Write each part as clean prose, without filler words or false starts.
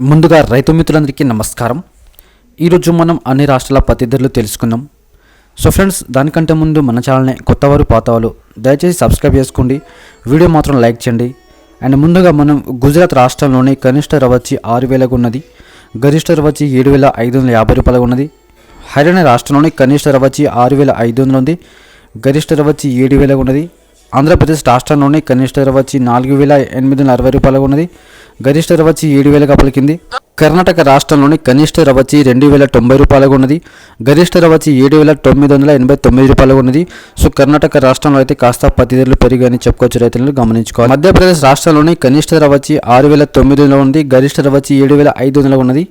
ముందుగా రైతు మిత్రులందరికీ నమస్కారం. ఈరోజు మనం అన్ని రాష్ట్రాల పత్తి ధరలు తెలుసుకుందాం. సో ఫ్రెండ్స్, దానికంటే ముందు మన ఛానల్ని కొత్తవారు పాతవారు దయచేసి సబ్స్క్రైబ్ చేసుకోండి, వీడియో మాత్రం లైక్ చేయండి. అండ్ ముందుగా మనం గుజరాత్ రాష్ట్రంలోని కనిష్ట ధర వచ్చి 6,000కు ఉన్నది, గరిష్ట ధర వచ్చి 7,550 రూపాయలు ఉన్నది. హర్యానా రాష్ట్రంలోని కనిష్ట ధర వచ్చి 6,500 ఉంది, గరిష్ట ధర వచ్చి 7,000 ఉన్నది. ఆంధ్రప్రదేశ్ రాష్ట్రంలోని కనిష్ట ధర వచ్చి 4,860 రూపాయలు ఉన్నది, గరిష్ట ధర వచ్చి 7,000 పలికింది. కర్ణాటక రాష్ట్రంలోని కనిష్ట ధర వచ్చి 2,090 రూపాయలు ఉన్నది, గరిష్ట ధర వచ్చి 7,989 రూపాయలు ఉన్నది. సో కర్ణాటక రాష్ట్రంలో అయితే కాస్త పత్తి ధరలు పెరిగాయని చెప్పుకోవచ్చు, రైతులను గమనించుకోవాలి. మధ్యప్రదేశ్ రాష్ట్రంలోని కనిష్ట ధర వచ్చి 6,900 ఉంది, గరిష్ట ధర వచ్చి 7,500 ఉన్నది.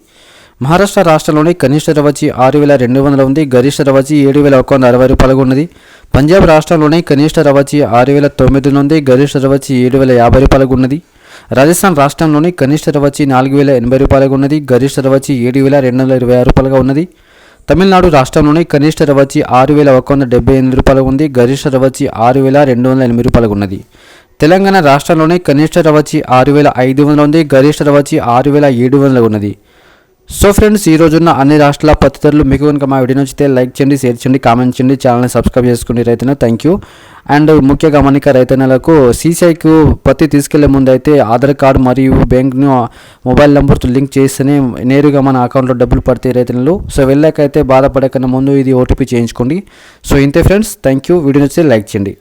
మహారాష్ట్ర రాష్ట్రంలోని కనిష్ట ధర వచ్చి 6,200 ఉంది, గరిష్ట ధర వచ్చి 7,160 రూపాయలు ఉన్నది. పంజాబ్ రాష్ట్రంలోని కనిష్ట ధర వచ్చి 6,900 ఉంది, గరిష్ట ధర వచ్చి 7,050 రూపాయలు ఉన్నది. రాజస్థాన్ రాష్ట్రంలోని కనిష్ట ధర వచ్చి 4,080 రూపాయలు ఉన్నది, గరిష్ట ధర వచ్చి 7,226 రూపాయలుగా ఉన్నది. తమిళనాడు రాష్ట్రంలోని కనిష్ట ధర వచ్చి 6,178 రూపాయలు ఉంది, గరిష్ట ధర వచ్చి 6,208 రూపాయలు ఉన్నది. తెలంగాణ రాష్ట్రంలోని కనిష్ట ధర వచ్చి 6,500 ఉంది, గరిష్ట ధర వచ్చి 6,700 ఉన్నది. సో ఫ్రెండ్స్, ఈ రోజున్న అన్ని రాష్ట్రాల పత్తి ధరలు మీకు కనుక మా వీడియో నచ్చితే లైక్ చేయండి, షేర్ చేయండి, కామెంట్ చేయండి, ఛానల్ని సబ్స్క్రైబ్ చేసుకోండి రైతులు. Thank you. అండ్ ముఖ్య గమనిక రైతన్నలకు, సీసీఐకు పత్తి తీసుకెళ్లే ముందు అయితే ఆధార్ కార్డు మరియు బ్యాంక్ను మొబైల్ నెంబర్తో లింక్ చేస్తేనే నేరుగా మన అకౌంట్లో డబ్బులు పడతాయి రైతులు. సో వెళ్ళాకైతే బాధపడకన్నా ముందు ఇది ఓటీపీ చేయించుకోండి. సో ఇంతే ఫ్రెండ్స్, థ్యాంక్ యూ. వీడియో నచ్చితే లైక్ చేయండి.